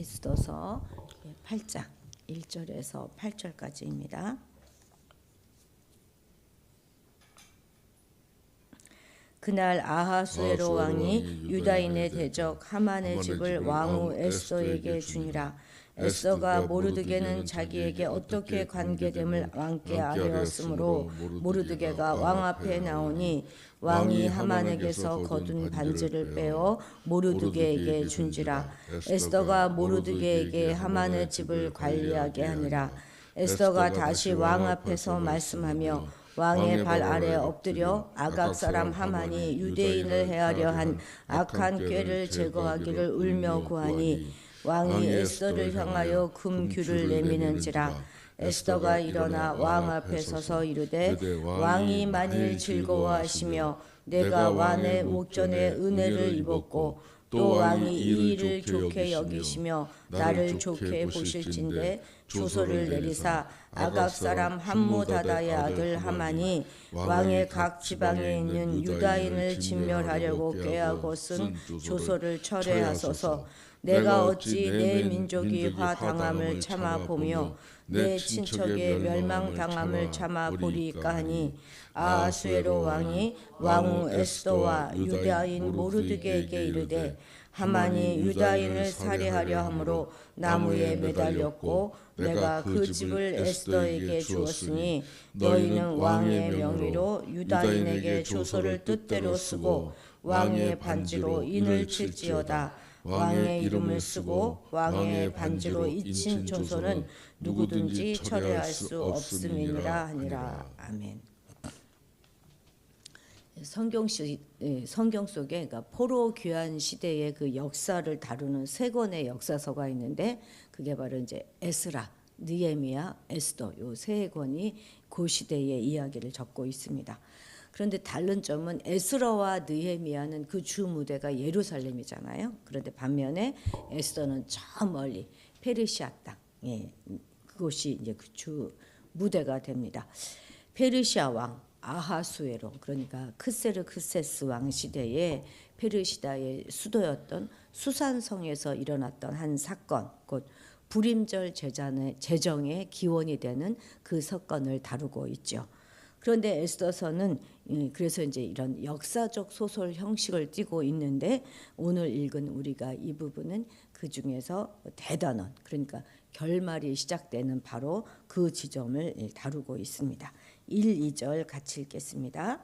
에스더서 8장 1절에서 8절까지입니다. 그날 아하수에로 왕이 유다인의 대적 하만의 집을 왕후 에스더에게 주니라. 에스더가 모르드게는 자기에게 어떻게 관계됨을 왕께 아뢰었으므로 모르드게가 왕 앞에 나오니 왕이 하만에게서 거둔 반지를 빼어 모르드게에게 준지라. 에스더가 모르드게에게 하만의 집을 관리하게 하니라. 에스더가 다시 왕 앞에서 말씀하며 왕의 발 아래 엎드려 아각 사람 하만이 유대인을 해하려 한 악한 꾀를 제거하기를 울며 구하니 왕이 에스더를 향하여 금규를 내미는지라. 에스더가 일어나 왕 앞에 서서 이르되 왕이 만일 즐거워하시며 내가 왕의 목전에 은혜를 입었고 또 왕이 이 일을 좋게 여기시며 나를 좋게 보실진대 조서를 내리사 아각 사람 함무다다의 아들 하만이 왕의 각 지방에 있는 유다인을 진멸하려고 꾀하고 쓴 조서를 철회하소서. 내가 어찌 내 민족이 화당함을 참아 보며 내 친척의 멸망당함을 참아 보리이까 하니 아하수에로 왕이 왕후 에스더와 유다인 모르드게에게 이르되 하만이 유다인을 살해하려 함으로 나무에 매달렸고 내가 그 집을 에스더에게 주었으니 너희는 왕의 명의로 유다인에게 조서를 뜻대로 쓰고 왕의 반지로 인을 칠지어다. 왕의 이름을 쓰고 왕의 반지로 잊힌 조서는 누구든지 철회할 수 없음이니라 하니라. 아멘. 성경 속에 그러니까 포로 귀환 시대의 그 역사를 다루는 세 권의 역사서가 있는데 그게 바로 이제 에스라, 느헤미야, 에스더 요 세 권이 그 시대의 이야기를 적고 있습니다. 그런데 다른 점은 에스라와 느헤미야는 그 주 무대가 예루살렘이잖아요. 그런데 반면에 에스더는 저 멀리 페르시아 땅, 그곳이 이제 그 주 무대가 됩니다. 페르시아 왕 아하수에로, 그러니까 크세르크세스 왕 시대에 페르시아의 수도였던 수산성에서 일어났던 한 사건, 곧 불임절 제정의 기원이 되는 그 사건을 다루고 있죠. 그런데 에스더서는 그래서 이제 이런 역사적 소설 형식을 띠고 있는데 오늘 읽은 우리가 이 부분은 그 중에서 대단원, 그러니까 결말이 시작되는 바로 그 지점을 다루고 있습니다. 1, 2절 같이 읽겠습니다.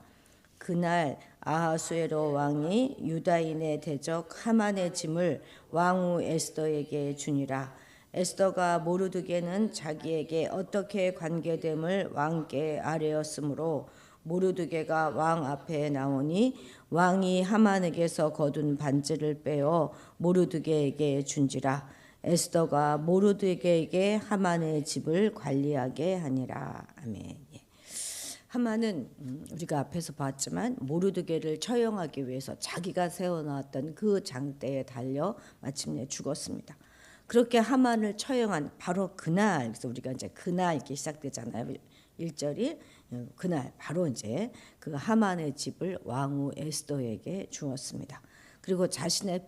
그날 아하수에로 왕이 유다인의 대적 하만의 짐을 왕후 에스더에게 주니라. 에스더가 모르드게는 자기에게 어떻게 관계됨을 왕께 아뢰었으므로 모르드게가 왕 앞에 나오니 왕이 하만에게서 거둔 반지를 빼어 모르드게에게 준지라. 에스더가 모르드게에게 하만의 집을 관리하게 하니라. 아멘. 하만은 우리가 앞에서 봤지만 모르드게를 처형하기 위해서 자기가 세워놨던 그 장대에 달려 마침내 죽었습니다. 그렇게 하만을 처형한 바로 그날, 그래서 우리가 이제 그날 이렇게 시작되잖아요. 1절이 그날 바로 이제 그 하만의 집을 왕후 에스더에게 주었습니다. 그리고 자신의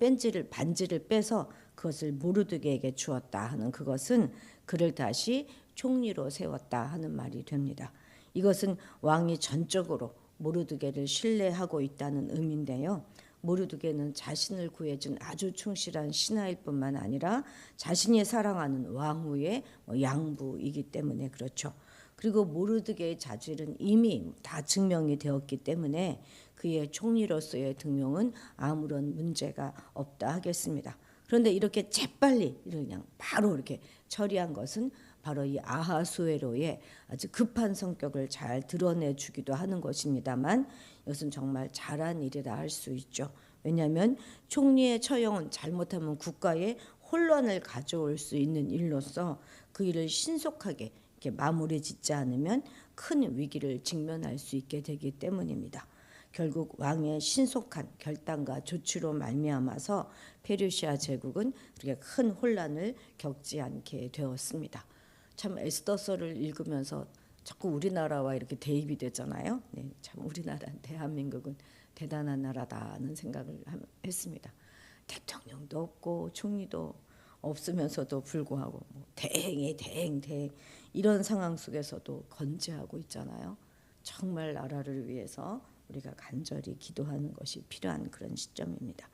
반지를 빼서 그것을 모르드게에게 주었다 하는 그것은 그를 다시 총리로 세웠다 하는 말이 됩니다. 이것은 왕이 전적으로 모르드게를 신뢰하고 있다는 의미인데요. 모르드게는 자신을 구해준 아주 충실한 신하일 뿐만 아니라 자신이 사랑하는 왕후의 양부이기 때문에 그렇죠. 그리고 모르드게의 자질은 이미 다 증명이 되었기 때문에 그의 총리로서의 등용은 아무런 문제가 없다 하겠습니다. 그런데 이렇게 재빨리 그냥 바로 이렇게 처리한 것은 바로 이 아하수에로의 아주 급한 성격을 잘 드러내주기도 하는 것입니다만 이것은 정말 잘한 일이라 할 수 있죠. 왜냐하면 총리의 처형은 잘못하면 국가에 혼란을 가져올 수 있는 일로서 그 일을 신속하게 이렇게 마무리 짓지 않으면 큰 위기를 직면할 수 있게 되기 때문입니다. 결국 왕의 신속한 결단과 조치로 말미암아서 페르시아 제국은 그렇게 큰 혼란을 겪지 않게 되었습니다. 참 에스더서를 읽으면서 자꾸 우리나라와 이렇게 대입이 되잖아요. 네, 참 우리나라 대한민국은 대단한 나라다는 생각을 했습니다. 대통령도 없고 총리도 없으면서도 불구하고 뭐 대행이 대행 이런 상황 속에서도 건재하고 있잖아요. 정말 나라를 위해서 우리가 간절히 기도하는 것이 필요한 그런 시점입니다.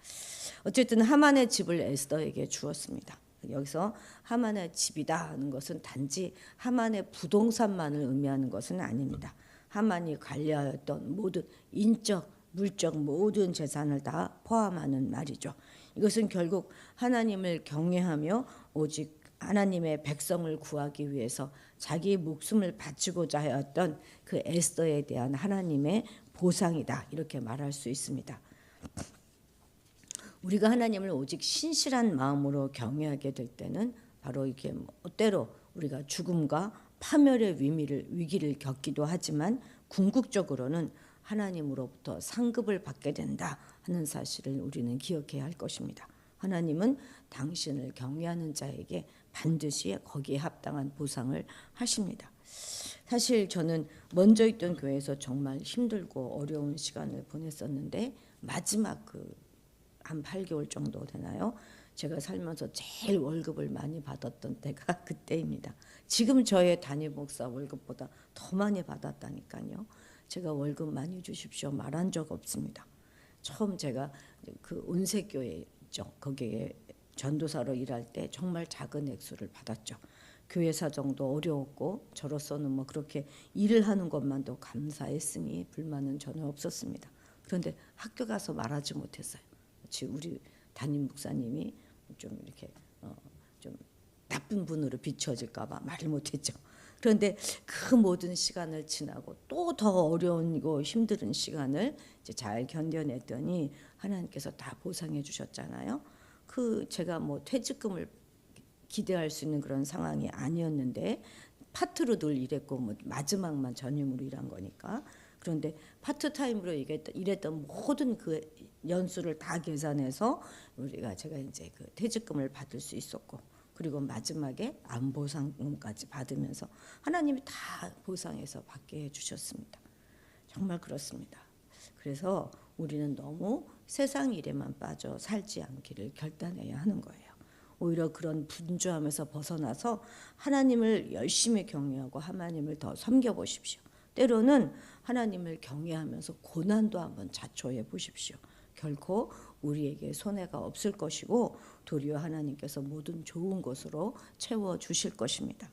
어쨌든 하만의 집을 에스더에게 주었습니다. 여기서 하만의 집이다 하는 것은 단지 하만의 부동산만을 의미하는 것은 아닙니다. 하만이 관리하였던 모든 인적, 물적 모든 재산을 다 포함하는 말이죠. 이것은 결국 하나님을 경외하며 오직 하나님의 백성을 구하기 위해서 자기 목숨을 바치고자 하였던 그 에스더에 대한 하나님의 보상이다, 이렇게 말할 수 있습니다. 우리가 하나님을 오직 신실한 마음으로 경외하게 될 때는 바로 이게 때로 우리가 죽음과 파멸의 위기를 겪기도 하지만 궁극적으로는 하나님으로부터 상급을 받게 된다 하는 사실을 우리는 기억해야 할 것입니다. 하나님은 당신을 경외하는 자에게 반드시 거기에 합당한 보상을 하십니다. 사실 저는 먼저 있던 교회에서 정말 힘들고 어려운 시간을 보냈었는데 마지막 한 8개월 정도 되나요? 제가 살면서 제일 월급을 많이 받았던 때가 그때입니다. 지금 저의 담임 목사 월급보다 더 많이 받았다니까요. 제가 월급 많이 주십시오 말한 적 없습니다. 처음 제가 그 온세교회 있죠. 거기에 전도사로 일할 때 정말 작은 액수를 받았죠. 교회 사정도 어려웠고 저로서는 뭐 그렇게 일을 하는 것만도 감사했으니 불만은 전혀 없었습니다. 그런데 학교 가서 말하지 못했어요. 우리 담임 목사님이 좀 이렇게 좀 나쁜 분으로 비춰질까 봐 말을 못했죠. 그런데 그 모든 시간을 지나고 또 더 어려운고 힘든 시간을 이제 잘 견뎌냈더니 하나님께서 다 보상해 주셨잖아요. 제가 뭐 퇴직금을 기대할 수 있는 그런 상황이 아니었는데 파트로 늘 일했고 뭐 마지막만 전임으로 일한 거니까. 그런데 파트타임으로 일했던 모든 그 연수를 다 계산해서 제가 이제 그 퇴직금을 받을 수 있었고, 그리고 마지막에 안보상금까지 받으면서 하나님이 다 보상해서 받게 해주셨습니다. 정말 그렇습니다. 그래서 우리는 너무 세상 일에만 빠져 살지 않기를 결단해야 하는 거예요. 오히려 그런 분주함에서 벗어나서 하나님을 열심히 경외하고 하나님을 더 섬겨보십시오. 때로는 하나님을 경외하면서 고난도 한번 자초해 보십시오. 결코 우리에게 손해가 없을 것이고 도리어 하나님께서 모든 좋은 것으로 채워주실 것입니다.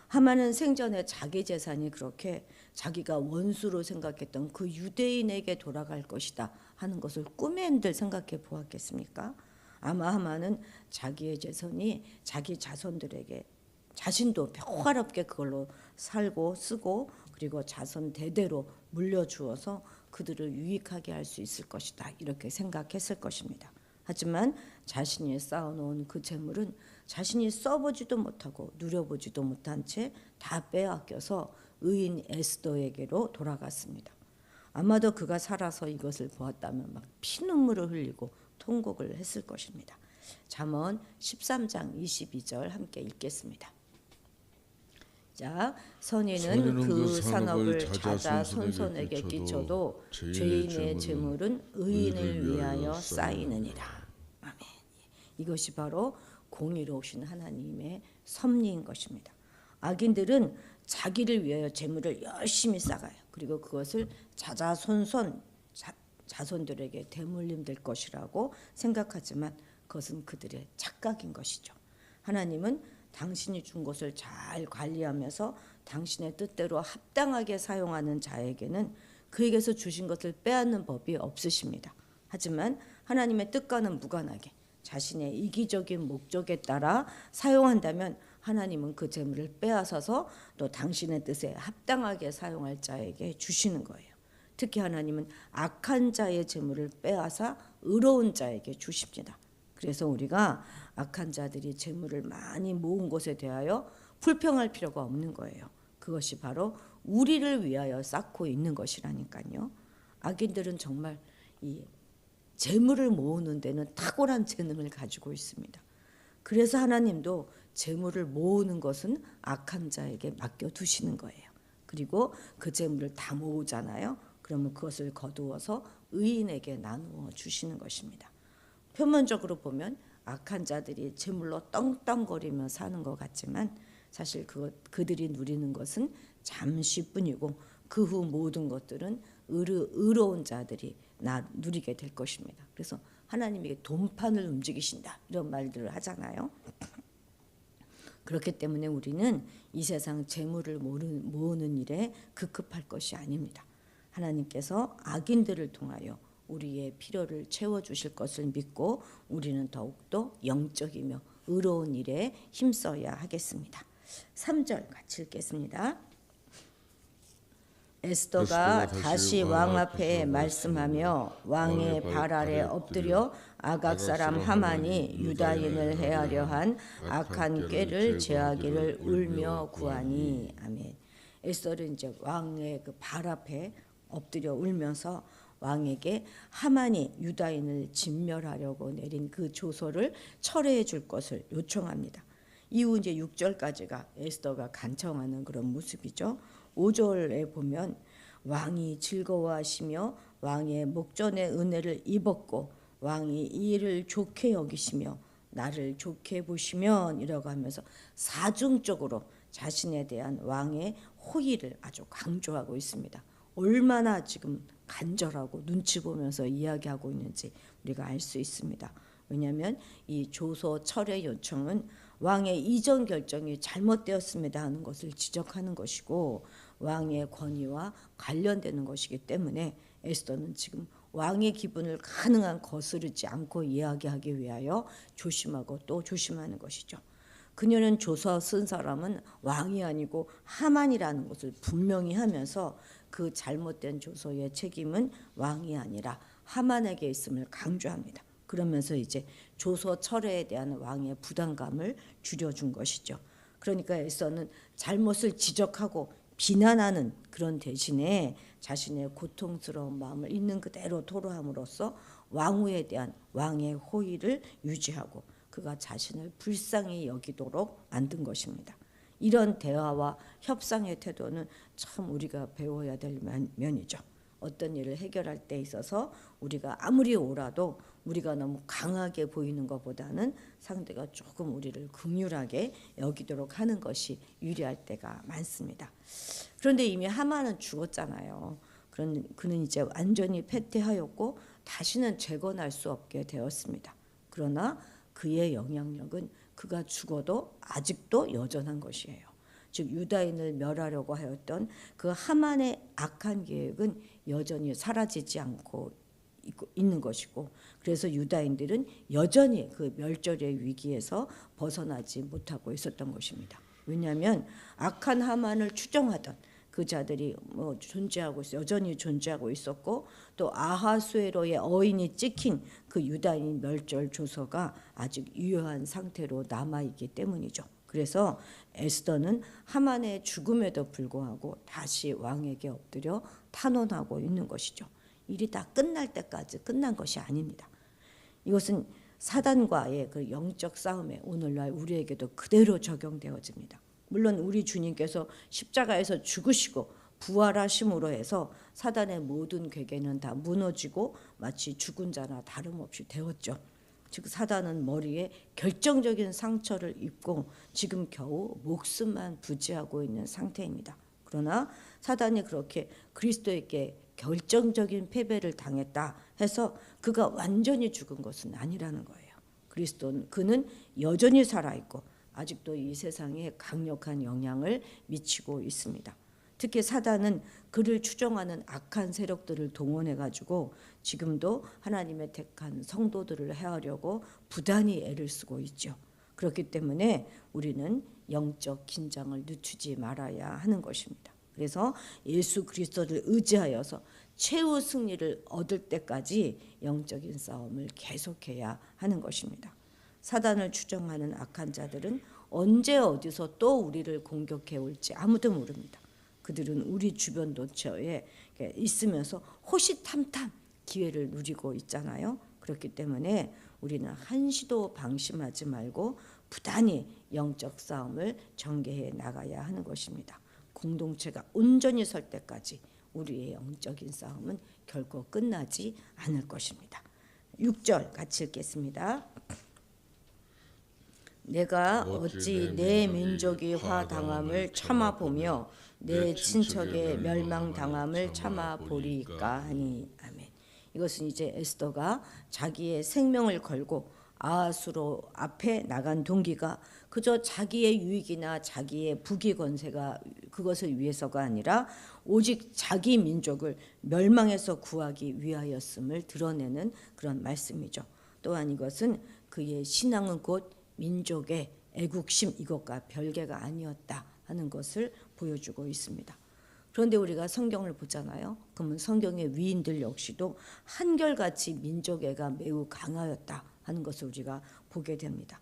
하만은 생전에 자기 재산이 그렇게 자기가 원수로 생각했던 그 유대인에게 돌아갈 것이다 하는 것을 꿈에 한들 생각해 보았겠습니까? 아마 하만은 자기의 재산이 자기 자손들에게 자신도 평화롭게 그걸로 살고 쓰고 그리고 자손 대대로 물려주어서 그들을 유익하게 할 수 있을 것이다 이렇게 생각했을 것입니다. 하지만 자신이 쌓아놓은 그 재물은 자신이 써보지도 못하고 누려보지도 못한 채 다 빼앗겨서 의인 에스더에게로 돌아갔습니다. 아마도 그가 살아서 이것을 보았다면 막 피눈물을 흘리고 통곡을 했을 것입니다. 잠언 13장 22절 함께 읽겠습니다. 자, 선인은 그 산업을 찾아 손손에게 끼쳐도 죄인의 재물은 의인을 위하여 쌓이느니라. 아멘. 이것이 바로 공의로우신 하나님의 섭리인 것입니다. 악인들은 자기를 위하여 재물을 열심히 쌓아요. 그리고 그것을 자자손손 자손들에게 대물림 될 것이라고 생각하지만 그것은 그들의 착각인 것이죠. 하나님은 당신이 준 것을 잘 관리하면서 당신의 뜻대로 합당하게 사용하는 자에게는 그에게서 주신 것을 빼앗는 법이 없으십니다. 하지만 하나님의 뜻과는 무관하게 자신의 이기적인 목적에 따라 사용한다면 하나님은 그 재물을 빼앗아서 또 당신의 뜻에 합당하게 사용할 자에게 주시는 거예요. 특히 하나님은 악한 자의 재물을 빼앗아 의로운 자에게 주십니다. 그래서 우리가 악한 자들이 재물을 많이 모은 것에 대하여 불평할 필요가 없는 거예요. 그것이 바로 우리를 위하여 쌓고 있는 것이라니까요. 악인들은 정말 이 재물을 모으는 데는 탁월한 재능을 가지고 있습니다. 그래서 하나님도 재물을 모으는 것은 악한 자에게 맡겨두시는 거예요. 그리고 그 재물을 다 모으잖아요. 그러면 그것을 거두어서 의인에게 나누어 주시는 것입니다. 표면적으로 보면 악한 자들이 재물로 떵떵거리며 사는 것 같지만 사실 그들이 누리는 것은 잠시뿐이고 그 후 모든 것들은 의로운 자들이 누리게 될 것입니다. 그래서 하나님에게 돈판을 움직이신다 이런 말들을 하잖아요. 그렇기 때문에 우리는 이 세상 재물을 모으는 일에 급급할 것이 아닙니다. 하나님께서 악인들을 통하여 우리의 필요를 채워주실 것을 믿고 우리는 더욱더 영적이며 의로운 일에 힘써야 하겠습니다. 3절 같이 읽겠습니다. 에스더가 다시 왕 앞에 말씀하며 왕의 발 아래 엎드려 아각 사람 하만이 유다인을 해하려 한 악한 꾀를 제하기를 울며 구하니. 아멘. 에스더는 이제 왕의 그 발 앞에 엎드려 울면서 왕에게 하만이 유다인을 진멸하려고 내린 그 조서를 철회해 줄 것을 요청합니다. 이후 이제 6절까지가 에스더가 간청하는 그런 모습이죠. 5절에 보면 왕이 즐거워하시며 왕의 목전의 은혜를 입었고 왕이 이 일을 좋게 여기시며 나를 좋게 보시면 이라고 하면서 사중적으로 자신에 대한 왕의 호의를 아주 강조하고 있습니다. 얼마나 지금 간절하고 눈치 보면서 이야기하고 있는지 우리가 알 수 있습니다. 왜냐하면 이 조서 철회 요청은 왕의 이전 결정이 잘못되었습니다 하는 것을 지적하는 것이고 왕의 권위와 관련되는 것이기 때문에 에스더는 지금 왕의 기분을 가능한 거스르지 않고 이야기하기 위하여 조심하고 또 조심하는 것이죠. 그녀는 조서 쓴 사람은 왕이 아니고 하만이라는 것을 분명히 하면서 그 잘못된 조서의 책임은 왕이 아니라 하만에게 있음을 강조합니다. 그러면서 이제 조서 철회에 대한 왕의 부담감을 줄여준 것이죠. 그러니까 에스더는 잘못을 지적하고 비난하는 그런 대신에 자신의 고통스러운 마음을 있는 그대로 토로함으로써 왕후에 대한 왕의 호의를 유지하고 그가 자신을 불쌍히 여기도록 만든 것입니다. 이런 대화와 협상의 태도는 참 우리가 배워야 될 면이죠. 어떤 일을 해결할 때 있어서 우리가 아무리 옳아도 우리가 너무 강하게 보이는 것보다는 상대가 조금 우리를 긍휼하게 여기도록 하는 것이 유리할 때가 많습니다. 그런데 이미 하만은 죽었잖아요. 그는 이제 완전히 패퇴하였고 다시는 재건할 수 없게 되었습니다. 그러나 그의 영향력은 그가 죽어도 아직도 여전한 것이에요. 즉 유다인을 멸하려고 하였던 그 하만의 악한 계획은 여전히 사라지지 않고 있는 것이고 그래서 유다인들은 여전히 그 멸절의 위기에서 벗어나지 못하고 있었던 것입니다. 왜냐하면 악한 하만을 추종하던 그 자들이 여전히 존재하고 있었고 또 아하수에로의 어인이 찍힌 그 유다인 멸절 조서가 아직 유효한 상태로 남아있기 때문이죠. 그래서 에스더는 하만의 죽음에도 불구하고 다시 왕에게 엎드려 탄원하고 있는 것이죠. 일이 다 끝날 때까지 끝난 것이 아닙니다. 이것은 사단과의 그 영적 싸움에 오늘날 우리에게도 그대로 적용되어집니다. 물론 우리 주님께서 십자가에서 죽으시고 부활하심으로 해서 사단의 모든 괴계는 다 무너지고 마치 죽은 자나 다름없이 되었죠. 즉 사단은 머리에 결정적인 상처를 입고 지금 겨우 목숨만 부지하고 있는 상태입니다. 그러나 사단이 그렇게 그리스도에게 결정적인 패배를 당했다 해서 그가 완전히 죽은 것은 아니라는 거예요. 그는 여전히 살아있고 아직도 이 세상에 강력한 영향을 미치고 있습니다. 특히 사단은 그를 추종하는 악한 세력들을 동원해 가지고 지금도 하나님의 택한 성도들을 해하려고 부단히 애를 쓰고 있죠. 그렇기 때문에 우리는 영적 긴장을 늦추지 말아야 하는 것입니다. 그래서 예수 그리스도를 의지하여서 최후 승리를 얻을 때까지 영적인 싸움을 계속해야 하는 것입니다. 사단을 추종하는 악한 자들은 언제 어디서 또 우리를 공격해 올지 아무도 모릅니다. 그들은 우리 주변 도처에 있으면서 호시탐탐 기회를 누리고 있잖아요. 그렇기 때문에 우리는 한시도 방심하지 말고 부단히 영적 싸움을 전개해 나가야 하는 것입니다. 공동체가 온전히 설 때까지 우리의 영적인 싸움은 결코 끝나지 않을 것입니다. 6절 같이 읽겠습니다. 내가 어찌 내 민족이 화당함을 참아보며 내 친척의 멸망당함을 참아보리까 하니. 아멘. 이것은 이제 에스더가 자기의 생명을 걸고 아하수로 앞에 나간 동기가 그저 자기의 유익이나 자기의 부귀 권세가 그것을 위해서가 아니라 오직 자기 민족을 멸망에서 구하기 위하였음을 드러내는 그런 말씀이죠. 또한 이것은 그의 신앙은 곧 민족의 애국심 이것과 별개가 아니었다 하는 것을 보여주고 있습니다. 그런데 우리가 성경을 보잖아요. 그러면 성경의 위인들 역시도 한결같이 민족애가 매우 강하였다 하는 것을 우리가 보게 됩니다.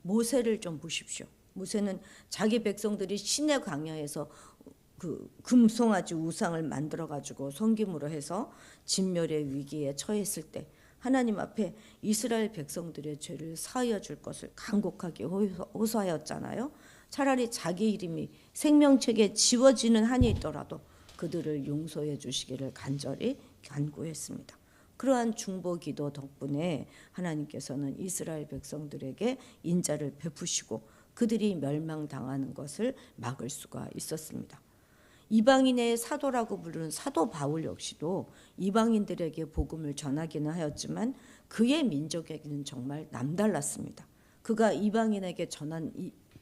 모세를 좀 보십시오. 모세는 자기 백성들이 시내 광야에서 그 금송아지 우상을 만들어 가지고 섬김으로 해서 진멸의 위기에 처했을 때 하나님 앞에 이스라엘 백성들의 죄를 사하여 줄 것을 간곡하게 호소하였잖아요. 차라리 자기 이름이 생명책에 지워지는 한이 있더라도 그들을 용서해 주시기를 간절히 간구했습니다. 그러한 중보 기도 덕분에 하나님께서는 이스라엘 백성들에게 인자를 베푸시고 그들이 멸망당하는 것을 막을 수가 있었습니다. 이방인의 사도라고 부르는 사도 바울 역시도 이방인들에게 복음을 전하기는 하였지만 그의 민족에게는 정말 남달랐습니다. 그가 이방인에게 전한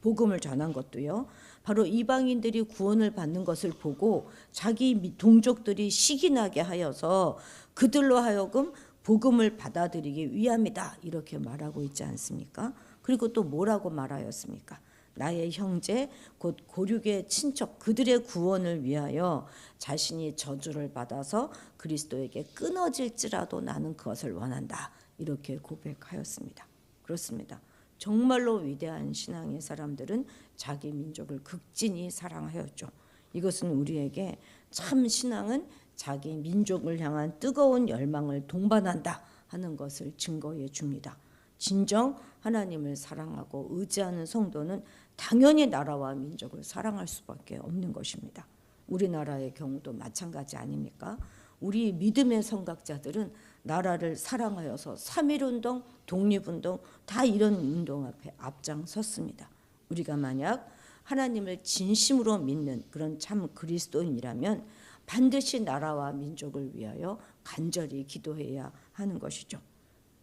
복음을 전한 것도요. 바로 이방인들이 구원을 받는 것을 보고 자기 동족들이 시기나게 하여서 그들로 하여금 복음을 받아들이기 위함이다 이렇게 말하고 있지 않습니까? 그리고 또 뭐라고 말하였습니까? 나의 형제 곧 고륙의 친척 그들의 구원을 위하여 자신이 저주를 받아서 그리스도에게 끊어질지라도 나는 그것을 원한다 이렇게 고백하였습니다. 그렇습니다. 정말로 위대한 신앙의 사람들은 자기 민족을 극진히 사랑하였죠. 이것은 우리에게 참 신앙은 자기 민족을 향한 뜨거운 열망을 동반한다 하는 것을 증거해 줍니다. 진정 하나님을 사랑하고 의지하는 성도는 당연히 나라와 민족을 사랑할 수밖에 없는 것입니다. 우리나라의 경우도 마찬가지 아닙니까? 우리 믿음의 선각자들은 나라를 사랑하여서 3.1운동, 독립운동 다 이런 운동 앞에 앞장섰습니다. 우리가 만약 하나님을 진심으로 믿는 그런 참 그리스도인이라면 반드시 나라와 민족을 위하여 간절히 기도해야 하는 것이죠.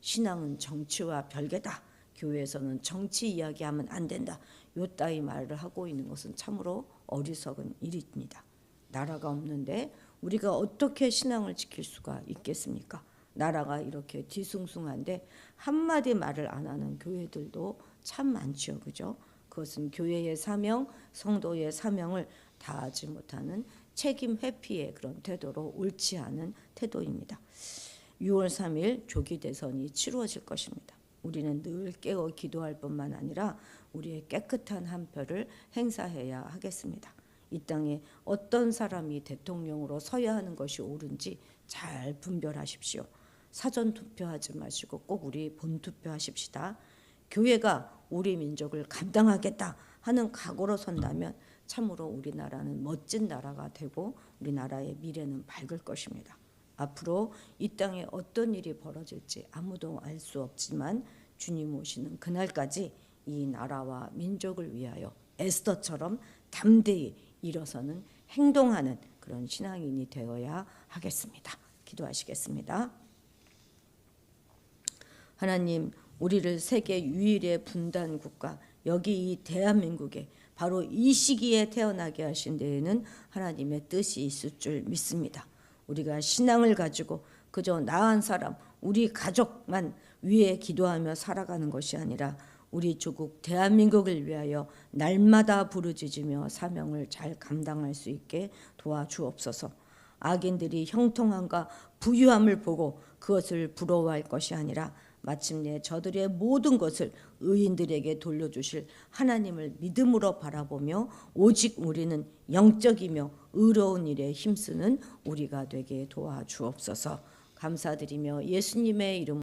신앙은 정치와 별개다. 교회에서는 정치 이야기하면 안 된다. 요따위 말을 하고 있는 것은 참으로 어리석은 일입니다. 나라가 없는데 우리가 어떻게 신앙을 지킬 수가 있겠습니까? 나라가 이렇게 뒤숭숭한데 한마디 말을 안 하는 교회들도 참 많죠. 그죠? 그것은 교회의 사명, 성도의 사명을 다하지 못하는 책임 회피의 그런 태도로 옳지 않은 태도입니다. 6월 3일 조기 대선이 치루어질 것입니다. 우리는 늘 깨어 기도할 뿐만 아니라 우리의 깨끗한 한 표를 행사해야 하겠습니다. 이 땅에 어떤 사람이 대통령으로 서야 하는 것이 옳은지 잘 분별하십시오. 사전 투표하지 마시고 꼭 우리 본투표하십시다. 교회가 우리 민족을 감당하겠다 하는 각오로 선다면 참으로 우리나라는 멋진 나라가 되고 우리나라의 미래는 밝을 것입니다. 앞으로 이 땅에 어떤 일이 벌어질지 아무도 알 수 없지만 주님 오시는 그날까지 이 나라와 민족을 위하여 에스더처럼 담대히 일어서는 행동하는 그런 신앙인이 되어야 하겠습니다. 기도하시겠습니다. 하나님, 우리를 세계 유일의 분단 국가 여기 이 대한민국에 바로 이 시기에 태어나게 하신 데에는 하나님의 뜻이 있을 줄 믿습니다. 우리가 신앙을 가지고 그저 나 한 사람 우리 가족만 위해 기도하며 살아가는 것이 아니라 우리 조국 대한민국을 위하여 날마다 부르짖으며 사명을 잘 감당할 수 있게 도와주옵소서. 악인들이 형통함과 부유함을 보고 그것을 부러워할 것이 아니라 마침내 저들의 모든 것을 의인들에게 돌려주실 하나님을 믿음으로 바라보며 오직 우리는 영적이며 의로운 일에 힘쓰는 우리가 되게 도와주옵소서. 감사드리며 예수님의 이름